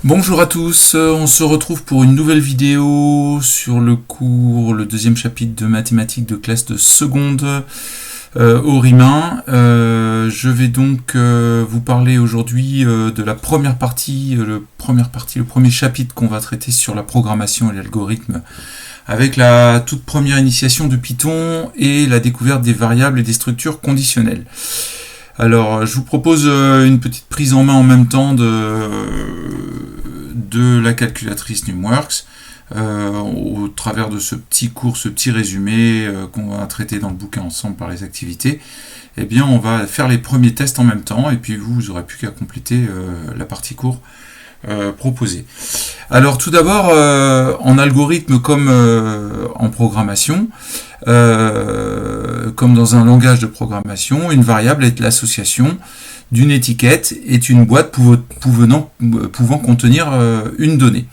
Bonjour à tous, on se retrouve pour une nouvelle vidéo sur le deuxième chapitre de mathématiques de classe de seconde au Rimain. Je vais donc vous parler aujourd'hui de la première partie, le premier chapitre qu'on va traiter sur la programmation et l'algorithme, avec la toute première initiation de Python et la découverte des variables et des structures conditionnelles. Alors, je vous propose une petite prise en main en même temps de la calculatrice Numworks au travers de ce petit cours, ce petit résumé qu'on va traiter dans le bouquin ensemble par les activités. Eh bien, on va faire les premiers tests en même temps et puis vous aurez plus qu'à compléter la partie cours proposée. Alors, tout d'abord, en algorithme comme en programmation, comme dans un langage de programmation, une variable est l'association d'une étiquette et une boîte pouvant contenir une donnée.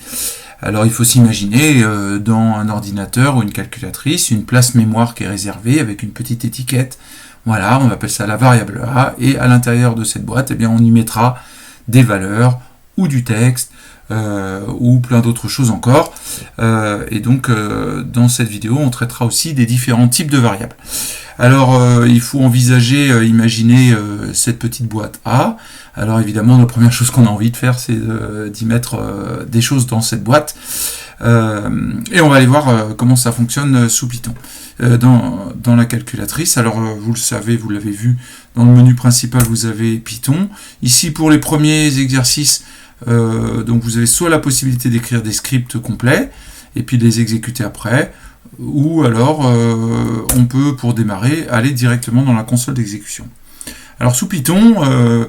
Alors il faut s'imaginer dans un ordinateur ou une calculatrice une place mémoire qui est réservée avec une petite étiquette. Voilà, on appelle ça la variable A, et à l'intérieur de cette boîte, eh bien, on y mettra des valeurs ou du texte ou plein d'autres choses encore. Et donc dans cette vidéo, on traitera aussi des différents types de variables. Alors il faut imaginer cette petite boîte A. Alors évidemment, la première chose qu'on a envie de faire, c'est d'y mettre des choses dans cette boîte. Et on va aller voir comment ça fonctionne sous Python. Dans la calculatrice, alors vous le savez, vous l'avez vu, dans le menu principal, vous avez Python. Ici, pour les premiers exercices, donc vous avez soit la possibilité d'écrire des scripts complets, et puis de les exécuter après, ou alors on peut, pour démarrer, aller directement dans la console d'exécution. Alors sous Python,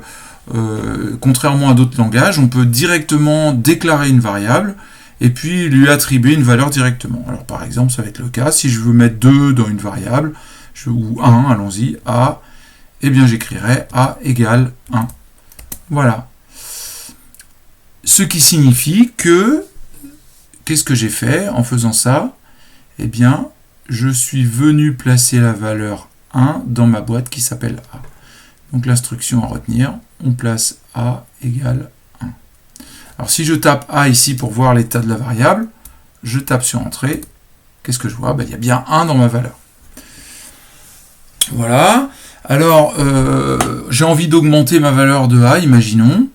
contrairement à d'autres langages, on peut directement déclarer une variable et puis lui attribuer une valeur directement. Alors par exemple, ça va être le cas, si je veux mettre 2 dans une variable, ou 1, allons-y, A, eh bien j'écrirai A égale 1. Voilà. Ce qui signifie que, qu'est-ce que j'ai fait en faisant ça? Eh bien, je suis venu placer la valeur 1 dans ma boîte qui s'appelle A. Donc l'instruction à retenir, on place A égale 1. Alors si je tape A ici pour voir l'état de la variable, je tape sur Entrée. Qu'est-ce que je vois? Il y a bien 1 dans ma valeur. Voilà. Alors, j'ai envie d'augmenter ma valeur de A, imaginons.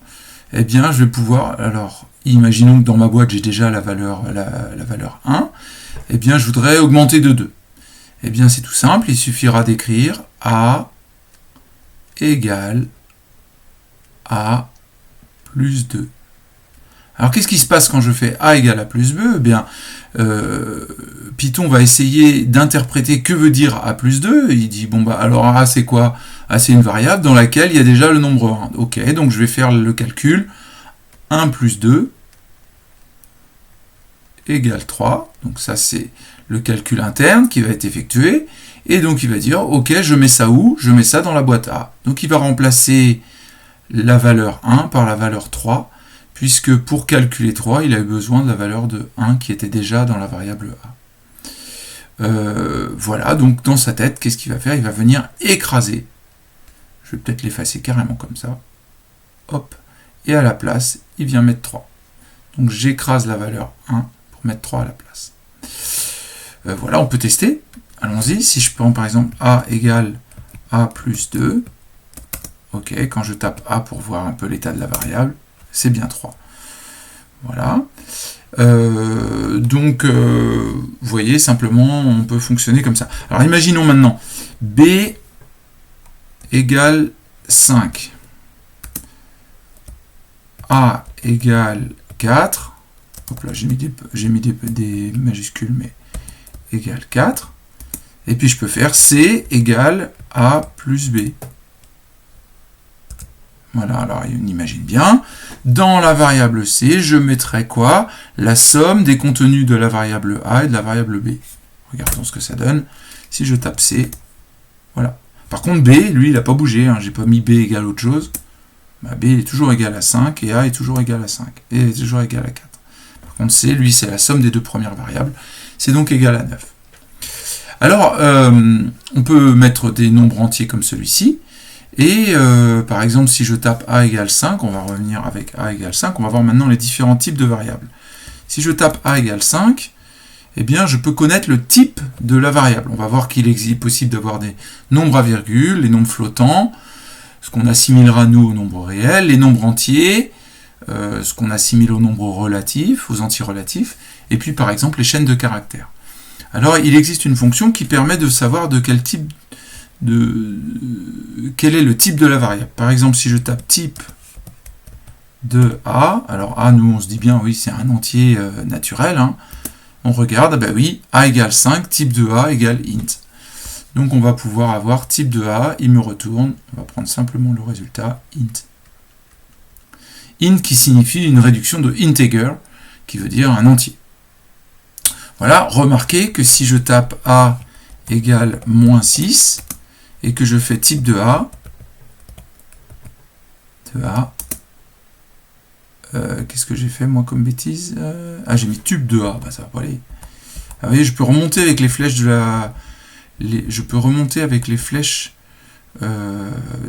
Eh bien, je vais pouvoir... Alors, imaginons que dans ma boîte, j'ai déjà la valeur 1. Eh bien, je voudrais augmenter de 2. Eh bien, c'est tout simple. Il suffira d'écrire A égale A plus 2. Alors, qu'est-ce qui se passe quand je fais A égale A plus 2? Eh bien, Python va essayer d'interpréter que veut dire A plus 2. Il dit, bon, alors A, c'est quoi? A, c'est une variable dans laquelle il y a déjà le nombre 1. Ok, donc je vais faire le calcul. 1 plus 2 égale 3. Donc ça, c'est le calcul interne qui va être effectué. Et donc, il va dire, ok, je mets ça où? Je mets ça dans la boîte A. Donc, il va remplacer la valeur 1 par la valeur 3, puisque pour calculer 3, il a eu besoin de la valeur de 1 qui était déjà dans la variable A. Voilà, donc dans sa tête, qu'est-ce qu'il va faire? Il va venir écraser. Je vais peut-être l'effacer carrément comme ça. Hop. Et à la place, il vient mettre 3. Donc j'écrase la valeur 1 pour mettre 3 à la place. Voilà, on peut tester. Allons-y. Si je prends par exemple A égale A plus 2, ok, quand je tape A pour voir un peu l'état de la variable, c'est bien 3. Voilà. Donc, vous voyez, simplement, on peut fonctionner comme ça. Alors, imaginons maintenant B égale 5. A égale 4. Hop là, j'ai mis des majuscules, mais égale 4. Et puis, je peux faire C égale A plus B. Voilà, alors on imagine bien. Dans la variable C, je mettrai quoi? La somme des contenus de la variable A et de la variable B. Regardons ce que ça donne. Si je tape C, voilà. Par contre, B, lui, il n'a pas bougé. Hein. J'ai pas mis B égale autre chose. B est toujours égal à 5 et A est toujours égal à 5. Et est toujours égal à 4. Par contre, C, lui, c'est la somme des deux premières variables. C'est donc égal à 9. Alors, on peut mettre des nombres entiers comme celui-ci. Et par exemple, si je tape a égale 5, on va revenir avec a égale 5, on va voir maintenant les différents types de variables. Si je tape a égale 5, eh bien, je peux connaître le type de la variable. On va voir qu'il est possible d'avoir des nombres à virgule, les nombres flottants, ce qu'on assimilera nous aux nombres réels, les nombres entiers, ce qu'on assimile aux nombres relatifs, aux antirelatifs, et puis par exemple les chaînes de caractères. Alors, il existe une fonction qui permet de savoir de quel est le type de la variable. Par exemple, si je tape type de a, alors a, nous on se dit bien, oui, c'est un entier naturel, hein. On regarde, ben oui, a égale 5, type de a égale int. Donc on va pouvoir avoir type de a, il me retourne, on va prendre simplement le résultat, int. Int qui signifie une réduction de integer, qui veut dire un entier. Voilà, remarquez que si je tape a égale moins 6, et que je fais type de a, qu'est-ce que j'ai fait moi comme bêtise? Ah, j'ai mis tube de a, bah, ça va pas aller. Ah, vous voyez, je peux remonter avec les flèches de je peux remonter avec les flèches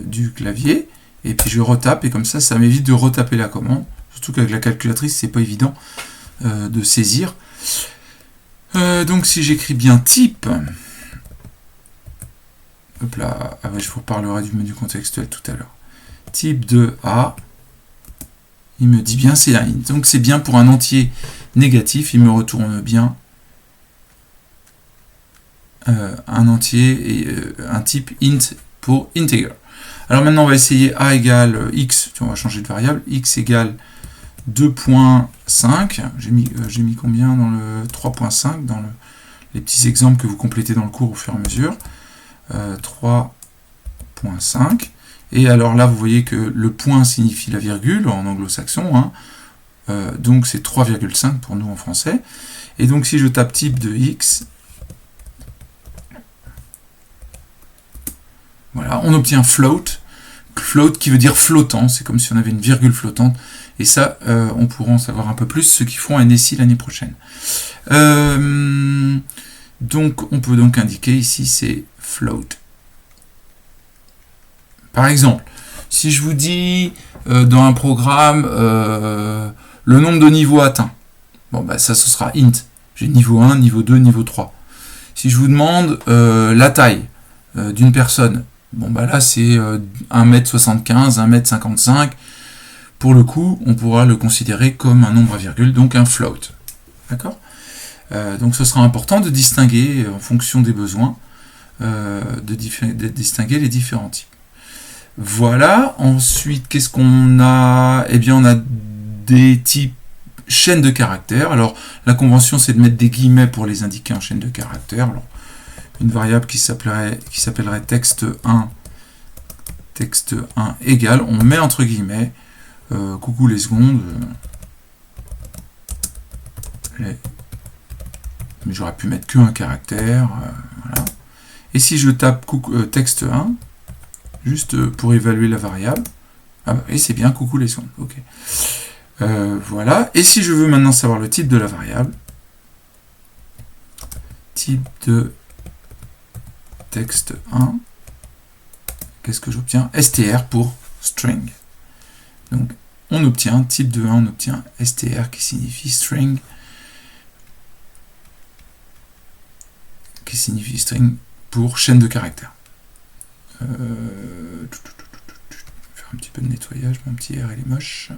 du clavier, et puis je retape, et comme ça m'évite de retaper la commande. Surtout qu'avec la calculatrice, c'est pas évident de saisir. Donc si j'écris bien type, hop là, ah ouais, je vous reparlerai du menu contextuel tout à l'heure. Type de A, il me dit bien c'est un int. Donc c'est bien pour un entier négatif, il me retourne bien un entier et un type int pour integer. Alors maintenant on va essayer a égale x, on va changer de variable, x égale 2.5, j'ai mis combien dans le 3.5, dans les petits exemples que vous complétez dans le cours au fur et à mesure. 3.5, et alors là vous voyez que le point signifie la virgule en anglo-saxon, hein. Donc c'est 3,5 pour nous en français, et donc si je tape type de x, voilà, on obtient float qui veut dire flottant, c'est comme si on avait une virgule flottante, et ça on pourra en savoir un peu plus ceux qui feront un NSI l'année prochaine. Donc on peut donc indiquer ici c'est float. Par exemple, si je vous dis dans un programme le nombre de niveaux atteints, bon bah ça ce sera int. J'ai niveau 1, niveau 2, niveau 3. Si je vous demande la taille d'une personne, bon bah là c'est 1m75, 1m55. Pour le coup, on pourra le considérer comme un nombre à virgule, donc un float. D'accord ? Donc ce sera important de distinguer, en fonction des besoins, de distinguer les différents types. Voilà, ensuite, qu'est-ce qu'on a? Eh bien, on a des types chaînes de caractères. Alors, la convention, c'est de mettre des guillemets pour les indiquer en chaîne de caractères. Alors, une variable qui s'appellerait texte1 égale, on met entre guillemets, coucou les secondes, mais j'aurais pu mettre qu'un caractère, voilà. Et si je tape texte1, juste pour évaluer la variable, ah bah, et c'est bien coucou les secondes, ok. Voilà, et si je veux maintenant savoir le type de la variable, type de texte1, qu'est-ce que j'obtiens? str pour string. Donc on obtient, type de 1, on obtient str qui signifie string, pour chaîne de caractères. Je vais faire un petit peu de nettoyage, mon petit R il est moche.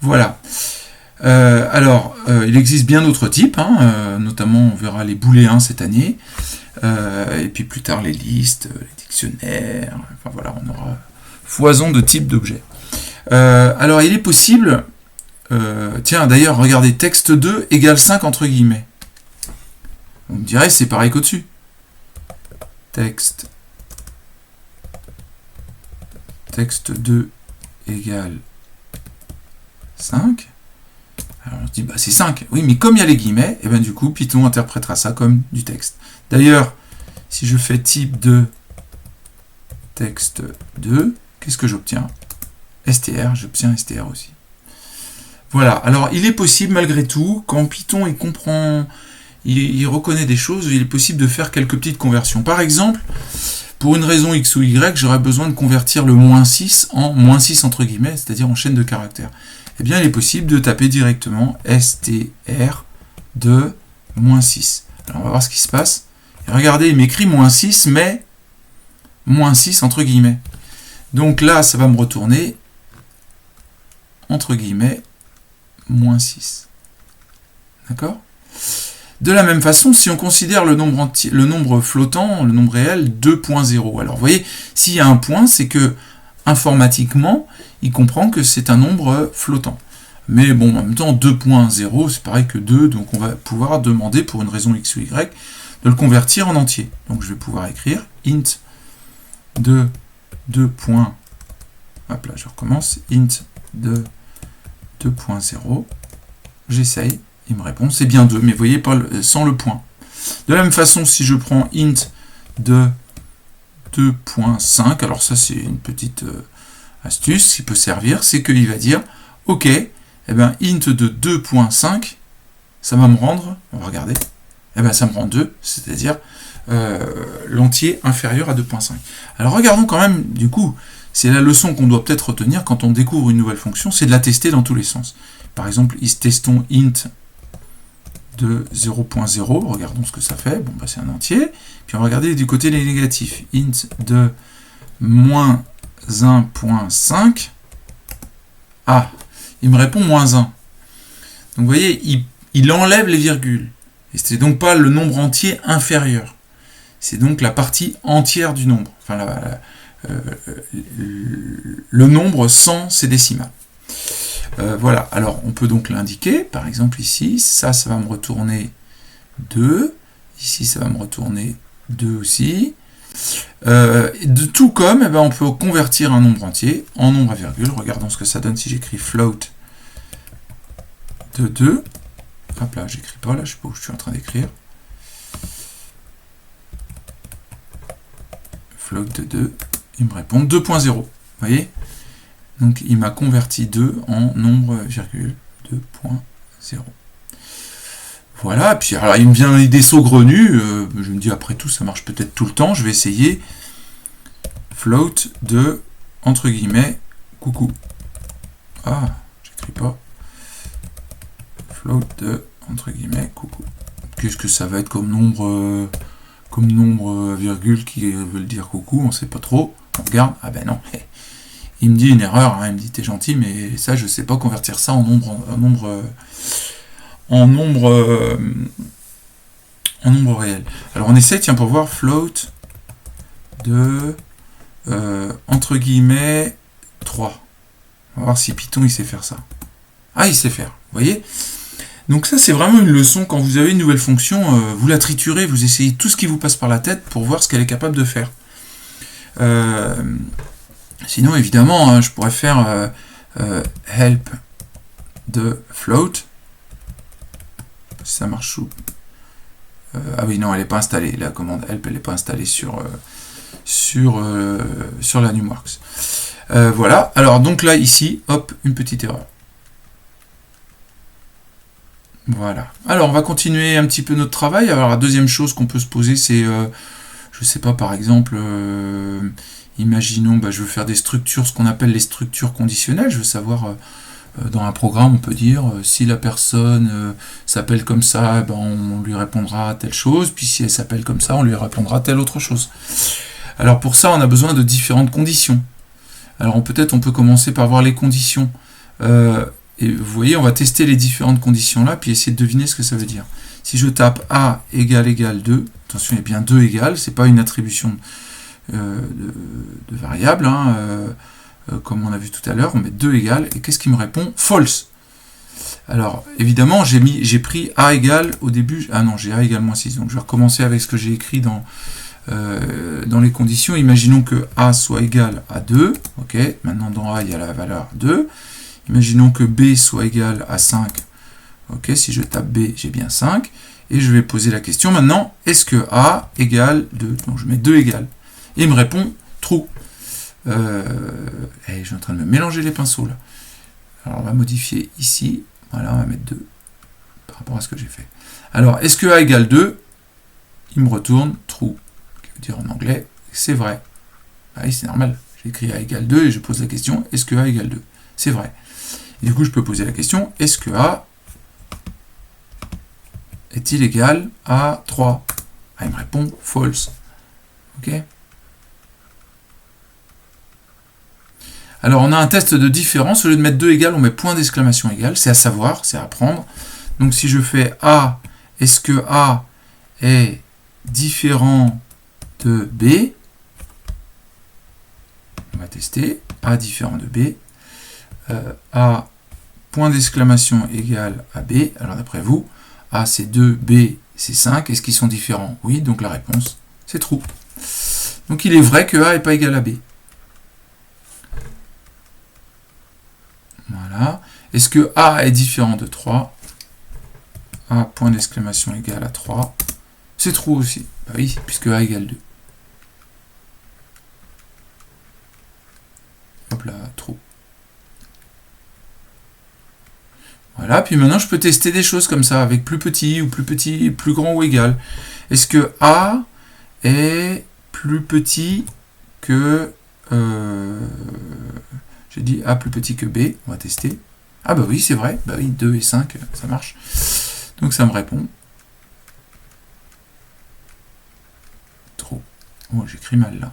Voilà. Alors, il existe bien d'autres types, hein, notamment on verra les booléens cette année, et puis plus tard les listes, les dictionnaires, enfin voilà, on aura foison de types d'objets. Alors il est possible, tiens d'ailleurs regardez, texte 2 égale 5 entre guillemets. On me dirait c'est pareil qu'au-dessus. Texte 2 égale 5. Alors on se dit bah c'est 5. Oui, mais comme il y a les guillemets, et bien du coup Python interprétera ça comme du texte. D'ailleurs, si je fais type de texte 2, qu'est-ce que j'obtiens? str, j'obtiens str aussi. Voilà, alors il est possible malgré tout, quand Python il comprend, il reconnaît des choses, il est possible de faire quelques petites conversions. Par exemple, pour une raison X ou Y, j'aurais besoin de convertir le moins 6 en moins 6 entre guillemets, c'est-à-dire en chaîne de caractères. Eh bien, il est possible de taper directement str de moins 6. Alors, on va voir ce qui se passe. Et regardez, il m'écrit moins 6, mais moins 6 entre guillemets. Donc là, ça va me retourner, entre guillemets, moins 6. D'accord ? De la même façon, si on considère le nombre flottant, le nombre réel, 2.0. Alors, vous voyez, s'il y a un point, c'est que, informatiquement, il comprend que c'est un nombre flottant. Mais bon, en même temps, 2.0, c'est pareil que 2, donc on va pouvoir demander, pour une raison X ou Y, de le convertir en entier. Donc, je vais pouvoir écrire int de 2. Hop là, je recommence. Int de 2.0. J'essaye. Il me répond, c'est bien 2, mais vous voyez, pas sans le point. De la même façon, si je prends int de 2.5, alors ça c'est une petite astuce qui peut servir, c'est qu'il va dire, ok, eh bien, int de 2.5, ça va me rendre, on va regarder, eh bien, ça me rend 2, c'est-à-dire l'entier inférieur à 2.5. Alors regardons quand même, du coup, c'est la leçon qu'on doit peut-être retenir quand on découvre une nouvelle fonction, c'est de la tester dans tous les sens. Par exemple, testons int de 0.0, regardons ce que ça fait, bon bah c'est un entier, puis on va regarder du côté des négatifs, int de moins 1.5, ah, il me répond moins 1. Donc vous voyez, il enlève les virgules, et c'est donc pas le nombre entier inférieur, c'est donc la partie entière du nombre, enfin le nombre sans ses décimales. Voilà, alors on peut donc l'indiquer, par exemple ici, ça va me retourner 2, ici ça va me retourner 2 aussi, tout comme, eh ben, on peut convertir un nombre entier en nombre à virgule, regardons ce que ça donne si j'écris float de 2, hop là, j'écris pas, là je sais pas où je suis en train d'écrire, float de 2, il me répond 2.0, vous voyez ? Donc, il m'a converti 2 en nombre virgule 2.0. Voilà, puis alors il me vient l'idée saugrenue, je me dis après tout, ça marche peut-être tout le temps, je vais essayer float de, entre guillemets, coucou. Ah, j'écris pas. Float de, entre guillemets, coucou. Qu'est-ce que ça va être comme nombre virgule qui veut dire coucou, on sait pas trop. On regarde, ah ben non. Il me dit une erreur, hein, il me dit t'es gentil, mais ça je sais pas convertir ça en nombre réel. Alors on essaie, tiens, pour voir float de entre guillemets 3. On va voir si Python il sait faire ça. Ah, il sait faire, vous voyez. Donc ça c'est vraiment une leçon, quand vous avez une nouvelle fonction, vous la triturez, vous essayez tout ce qui vous passe par la tête pour voir ce qu'elle est capable de faire. Sinon, évidemment, hein, je pourrais faire help de float. Ça marche où? Ah oui, non, elle n'est pas installée. La commande help, elle n'est pas installée sur la Numworks. Voilà. Alors, donc là, ici, hop, une petite erreur. Voilà. Alors, on va continuer un petit peu notre travail. Alors, la deuxième chose qu'on peut se poser, c'est, je sais pas, par exemple... imaginons, je veux faire des structures, ce qu'on appelle les structures conditionnelles. Je veux savoir, dans un programme, on peut dire, si la personne s'appelle comme ça, on lui répondra telle chose, puis si elle s'appelle comme ça, on lui répondra telle autre chose. Alors pour ça, on a besoin de différentes conditions. Alors peut-être on peut commencer par voir les conditions. Et vous voyez, on va tester les différentes conditions là, puis essayer de deviner ce que ça veut dire. Si je tape A égale 2, attention, il y a bien 2 égales, c'est pas une attribution de variables, hein, comme on a vu tout à l'heure, on met 2 égales, et qu'est-ce qui me répond? False. Alors, évidemment, j'ai pris A égale au début, ah non, j'ai A égale moins 6, donc je vais recommencer avec ce que j'ai écrit dans les conditions. Imaginons que A soit égal à 2, ok, maintenant dans A, il y a la valeur 2, imaginons que B soit égal à 5, ok, si je tape B, j'ai bien 5, et je vais poser la question maintenant, est-ce que A égale 2? Donc je mets 2 égales. Et il me répond true. Je suis en train de me mélanger les pinceaux là. Alors on va modifier ici. Voilà, on va mettre 2 par rapport à ce que j'ai fait. Alors, est-ce que A égale 2? Il me retourne true, qui veut dire en anglais c'est vrai. Ah oui, c'est normal. J'écris A égale 2 et je pose la question, est-ce que A égale 2? C'est vrai. Et du coup, je peux poser la question, est-ce que A est-il égal à 3? Ah, il me répond false. Ok? Alors, on a un test de différence. Au lieu de mettre 2 égales, on met point d'exclamation égal. C'est à savoir, c'est à apprendre. Donc, si je fais A, est-ce que A est différent de B? On va tester. A différent de B. A, point d'exclamation égal à B. Alors, d'après vous, A, c'est 2, B, c'est 5. Est-ce qu'ils sont différents? Oui, donc la réponse, c'est true. Donc, il est vrai que A n'est pas égal à B. Voilà. Est-ce que A est différent de 3? A, point d'exclamation égal à 3. C'est true aussi. Bah oui, puisque A égale 2. Hop là, true. Voilà, puis maintenant je peux tester des choses comme ça, avec plus petit, plus grand ou égal. Est-ce que A est plus petit que... j'ai dit A plus petit que B, on va tester. Ah bah oui, c'est vrai, bah oui, 2 et 5, ça marche. Donc ça me répond. Trop. Oh, j'écris mal là.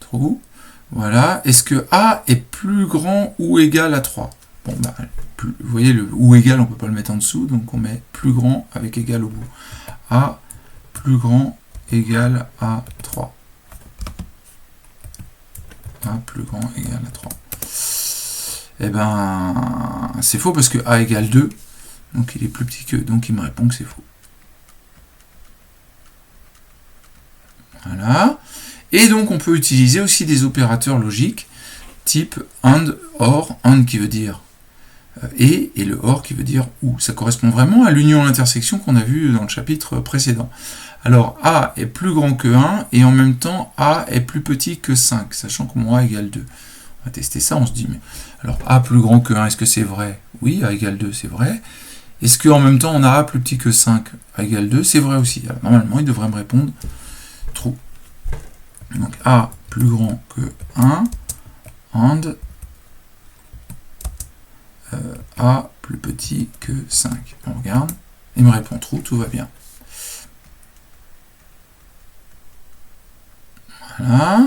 Trop. Voilà. Est-ce que A est plus grand ou égal à 3? Bon, bah, vous voyez, le ou égal, on ne peut pas le mettre en dessous, donc on met plus grand avec égal au bout. A plus grand égal à 3. A plus grand égal à 3. Eh ben, c'est faux parce que A égale 2, donc il est plus petit que, donc il me répond que c'est faux. Voilà. Et donc on peut utiliser aussi des opérateurs logiques type AND, OR, AND qui veut dire et le OR qui veut dire ou. Ça correspond vraiment à l'union à l'intersection qu'on a vu dans le chapitre précédent. Alors A est plus grand que 1 et en même temps A est plus petit que 5, sachant que mon A égale 2. On va tester ça, on se dit, mais alors A plus grand que 1, est-ce que c'est vrai? Oui, A égale 2, c'est vrai. Est-ce qu'en même temps on a A plus petit que 5? A égale 2, c'est vrai aussi. Alors, normalement, il devrait me répondre true. Donc A plus grand que 1, and A plus petit que 5. On regarde, il me répond true, tout va bien. Voilà.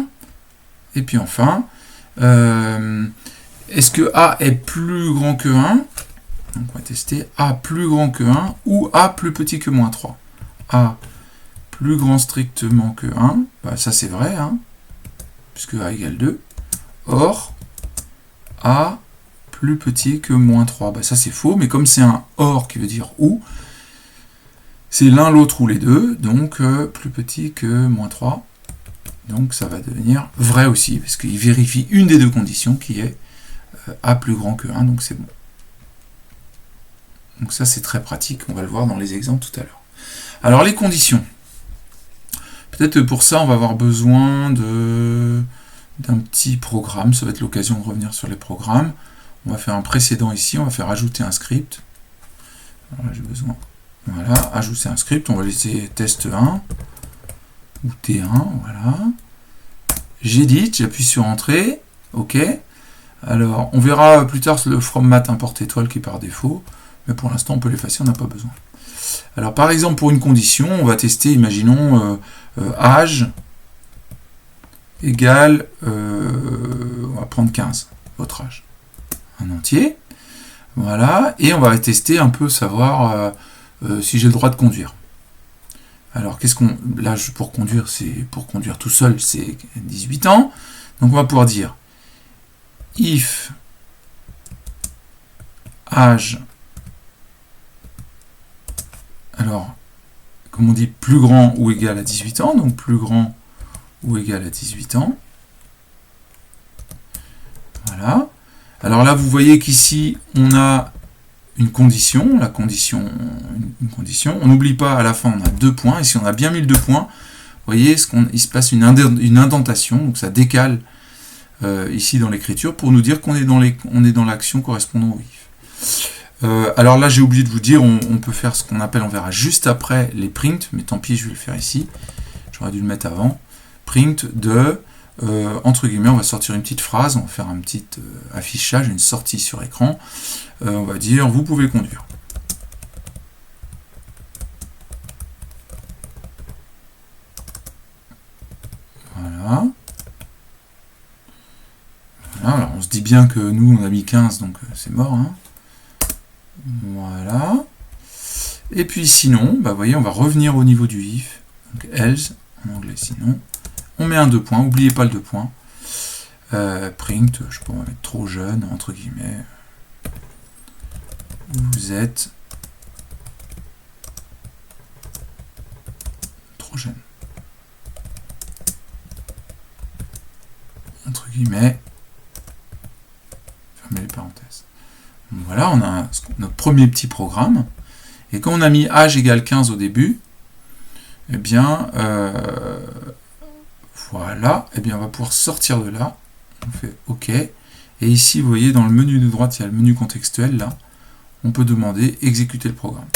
Et puis enfin, est-ce que A est plus grand que 1? Donc on va tester A plus grand que 1 ou A plus petit que moins 3. A plus grand strictement que 1, bah ça c'est vrai, hein, puisque A égale 2. Or, A plus petit que moins 3, bah ça c'est faux, mais comme c'est un or qui veut dire ou, c'est l'un, l'autre ou les deux, donc plus petit que moins 3. Donc ça va devenir vrai aussi, parce qu'il vérifie une des deux conditions qui est A plus grand que 1, donc c'est bon. Donc ça c'est très pratique, on va le voir dans les exemples tout à l'heure. Alors les conditions. Peut-être pour ça on va avoir besoin d'un petit programme, ça va être l'occasion de revenir sur les programmes. On va faire un précédent ici, on va faire ajouter un script. Alors là j'ai besoin, voilà, ajouter un script, on va laisser test 1 ou T1, voilà. J'édite, j'appuie sur entrée, ok. Alors on verra plus tard le from mat import étoile qui est par défaut, mais pour l'instant on peut l'effacer, on n'a pas besoin. Alors par exemple pour une condition, on va tester, imaginons âge égale, on va prendre 15, votre âge, un entier, voilà, et on va tester un peu, savoir si j'ai le droit de conduire. Alors qu'est-ce qu'on, l'âge pour conduire, c'est pour conduire tout seul, c'est 18 ans, donc on va pouvoir dire if âge, alors comme on dit, plus grand ou égal à 18 ans, donc plus grand ou égal à 18 ans. Voilà. Alors là, vous voyez qu'ici, on a une condition, une condition. On n'oublie pas, à la fin, on a 2 points, et si on a bien mis le 2 points, vous voyez, il se passe une indentation, donc ça décale ici dans l'écriture, pour nous dire qu'on est dans l'action correspondant au if. Alors là, j'ai oublié de vous dire, on peut faire ce qu'on appelle, on verra juste après les print, mais tant pis, je vais le faire ici. J'aurais dû le mettre avant. Print de, entre guillemets, on va sortir une petite phrase, on va faire un petit affichage, une sortie sur écran. On va dire, vous pouvez conduire. Voilà. Voilà, alors on se dit bien que nous, on a mis 15, donc c'est mort, hein. Voilà. Et puis sinon, bah, vous voyez, on va revenir au niveau du if. Donc else, en anglais sinon. On met un 2 points, n'oubliez pas le 2 points. Print, je peux mettre trop jeune, entre guillemets. Vous êtes trop jeune. Entre guillemets. Fermez les parenthèses. Donc voilà, on a notre premier petit programme. Et quand on a mis âge égale 15 au début, eh bien, voilà, eh bien, on va pouvoir sortir de là. On fait OK. Et ici, vous voyez, dans le menu de droite, il y a le menu contextuel, là. On peut demander exécuter le programme.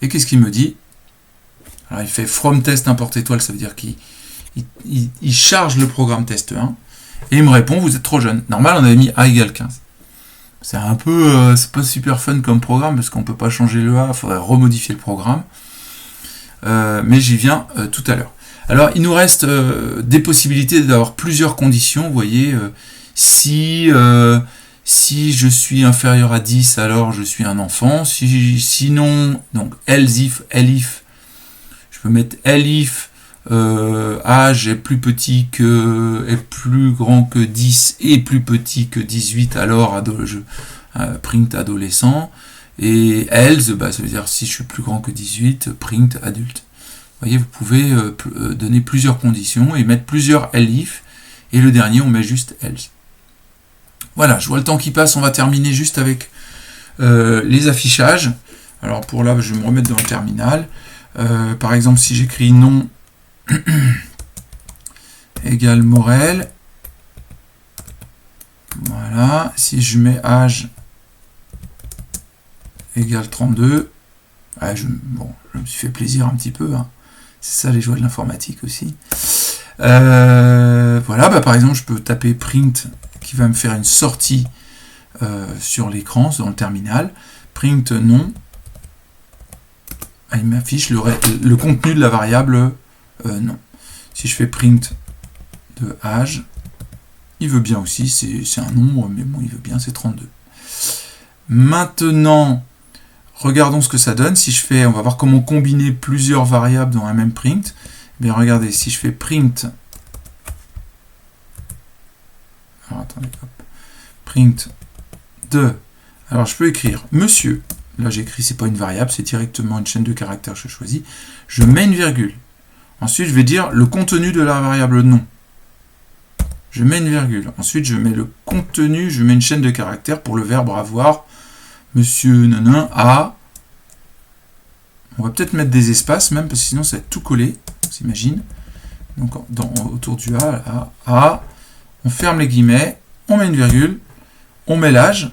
Et qu'est-ce qu'il me dit? Alors, il fait from test import étoile, ça veut dire qu'il charge le programme test 1. Et il me répond, vous êtes trop jeune. Normal, on avait mis A égale 15. C'est un peu, c'est pas super fun comme programme, parce qu'on peut pas changer le A, il faudrait remodifier le programme. Mais j'y viens tout à l'heure. Alors, il nous reste des possibilités d'avoir plusieurs conditions. Vous voyez, si je suis inférieur à 10, alors je suis un enfant. Sinon, donc else if, elif, je peux mettre elif, âge est plus petit que, est plus grand que 10 et plus petit que 18, alors print adolescent. Et else, bah, ça veut dire si je suis plus grand que 18, print adulte. Vous voyez, vous pouvez donner plusieurs conditions et mettre plusieurs elif, et le dernier, on met juste else. Voilà, je vois le temps qui passe, on va terminer juste avec les affichages. Alors pour là, je vais me remettre dans le terminal. Par exemple, si j'écris nom égale Morel, voilà, si je mets âge égale 32, ouais, je me suis fait plaisir un petit peu, hein. C'est ça les joies de l'informatique aussi. Voilà, bah, par exemple, je peux taper print qui va me faire une sortie sur l'écran, dans le terminal. Print nom. Il m'affiche le contenu de la variable nom. Si je fais print de âge, il veut bien aussi, c'est un nombre, mais bon, il veut bien, c'est 32. Maintenant, regardons ce que ça donne. Si je fais, on va voir comment combiner plusieurs variables dans un même print. Eh bien, regardez, si je fais print, alors attendez, hop, print de, alors je peux écrire monsieur. Là, j'écris, c'est pas une variable, c'est directement une chaîne de caractères que je choisis. Je mets une virgule. Ensuite, je vais dire le contenu de la variable nom. Je mets une virgule. Ensuite, je mets le contenu, je mets une chaîne de caractères pour le verbe avoir. Monsieur nanan a. On va peut-être mettre des espaces même, parce que sinon ça va être tout collé, on s'imagine. Donc autour du A, on ferme les guillemets, on met une virgule, on met l'âge,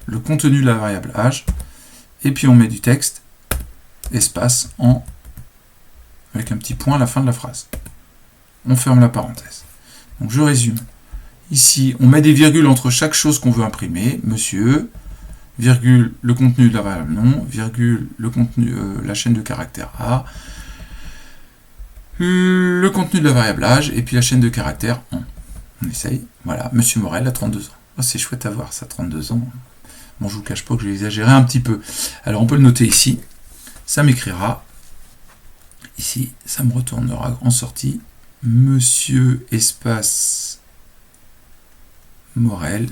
le contenu de la variable âge, et puis on met du texte, espace, en, avec un petit point à la fin de la phrase. On ferme la parenthèse. Donc je résume. Ici, on met des virgules entre chaque chose qu'on veut imprimer, monsieur, virgule, le contenu de la variable nom, virgule, le contenu, la chaîne de caractères A, le contenu de la variable âge, et puis la chaîne de caractères en. On essaye. Voilà, monsieur Morel a 32 ans. Oh, c'est chouette à voir, ça, 32 ans. Bon, je vous cache pas que j'ai exagéré un petit peu. Alors, on peut le noter ici. Ça m'écrira. Ici, ça me retournera en sortie. Monsieur espace Morel,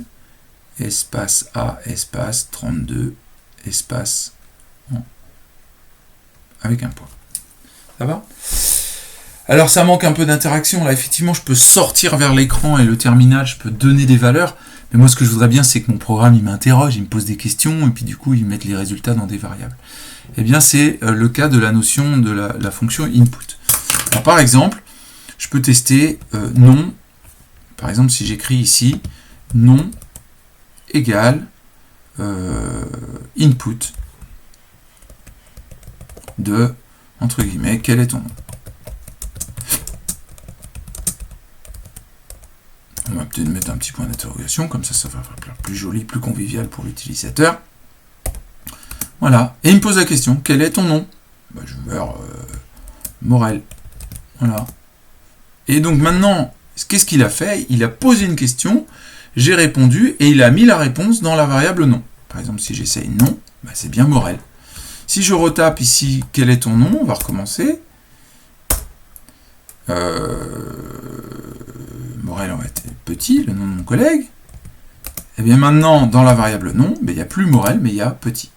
espace A, espace 32, espace en, avec un point. Ça va? Alors ça manque un peu d'interaction, là effectivement je peux sortir vers l'écran et le terminal, je peux donner des valeurs, mais moi ce que je voudrais bien c'est que mon programme il m'interroge, il me pose des questions, et puis du coup il met les résultats dans des variables. Eh bien c'est le cas de la notion de la fonction input. Alors, par exemple, je peux tester nom, par exemple si j'écris ici, nom égale input de, entre guillemets, quel est ton nom. On va peut-être mettre un petit point d'interrogation, comme ça va faire plus joli, plus convivial pour l'utilisateur. Voilà. Et il me pose la question, quel est ton nom? Bah, je vais vers Morel. Voilà. Et donc maintenant, qu'est-ce qu'il a fait? Il a posé une question, j'ai répondu, et il a mis la réponse dans la variable nom. Par exemple, si j'essaye nom, bah, c'est bien Morel. Si je retape ici, quel est ton nom? On va recommencer. Morel, on va être petit, le nom de mon collègue. Et bien maintenant, dans la variable nom, il n'y a plus Morel, mais il y a petit.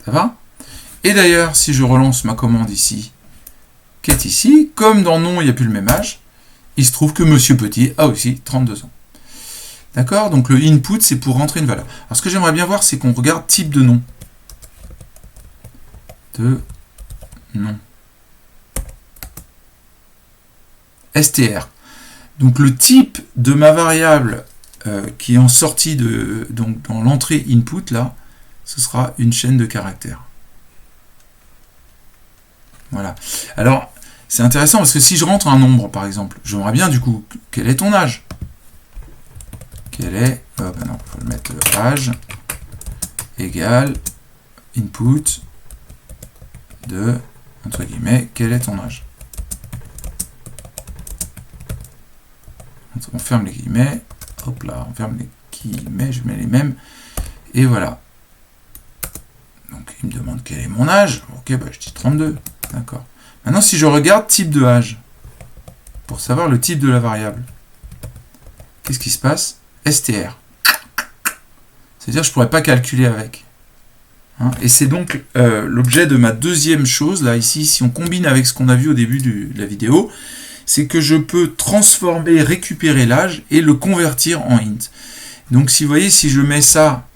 Ça va? Et d'ailleurs, si je relance ma commande ici, qui est ici, comme dans nom, il n'y a plus le même âge, il se trouve que Monsieur Petit a aussi 32 ans. D'accord? Donc le input, c'est pour rentrer une valeur. Alors ce que j'aimerais bien voir, c'est qu'on regarde type de nom. De nom. str. Donc le type de ma variable qui est en sortie donc dans l'entrée input, là, ce sera une chaîne de caractères. Voilà. Alors, c'est intéressant parce que si je rentre un nombre, par exemple, j'aimerais bien du coup, quel est ton âge? Quel est, non, il faut le mettre âge égale input de, entre guillemets, quel est ton âge? On ferme les guillemets, hop là, on ferme les guillemets, je mets les mêmes, et voilà. Donc il me demande quel est mon âge, ok, bah, je dis 32, d'accord. Maintenant si je regarde type de âge, pour savoir le type de la variable, qu'est-ce qui se passe? str. C'est-à-dire je ne pourrais pas calculer avec. Hein, et c'est donc l'objet de ma deuxième chose, là ici, si on combine avec ce qu'on a vu au début de la vidéo, c'est que je peux transformer, récupérer l'âge et le convertir en int. Donc si vous voyez, si je mets ça,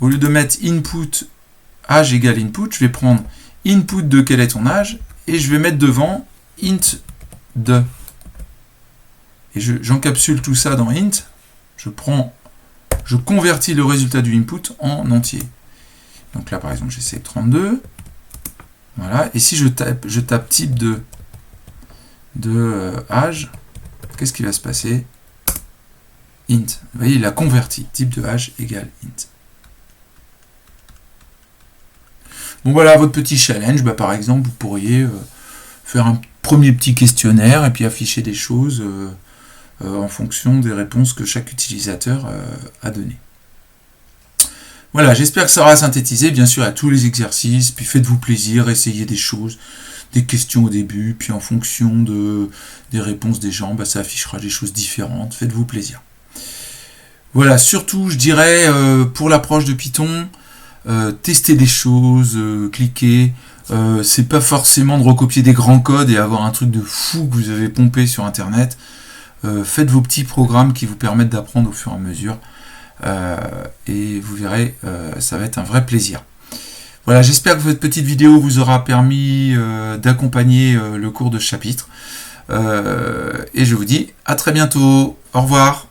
au lieu de mettre input âge égale input, je vais prendre input de quel est ton âge et je vais mettre devant int de. Et j'encapsule tout ça dans int, je convertis le résultat du input en entier. Donc là par exemple j'essaie 32. Voilà, et si je tape type de âge, qu'est-ce qui va se passer? Int. Vous voyez, il a converti. Type de âge égale int. Donc voilà votre petit challenge. Bah, par exemple, vous pourriez faire un premier petit questionnaire et puis afficher des choses en fonction des réponses que chaque utilisateur a données. Voilà, j'espère que ça aura synthétisé, bien sûr, à tous les exercices, puis faites-vous plaisir, essayez des choses, des questions au début, puis en fonction des réponses des gens, bah, ça affichera des choses différentes, faites-vous plaisir. Voilà, surtout, je dirais, pour l'approche de Python, testez des choses, cliquez, c'est pas forcément de recopier des grands codes et avoir un truc de fou que vous avez pompé sur Internet, faites vos petits programmes qui vous permettent d'apprendre au fur et à mesure, et vous verrez, ça va être un vrai plaisir. Voilà, j'espère que votre petite vidéo vous aura permis d'accompagner le cours de ce chapitre. Et je vous dis à très bientôt. Au revoir.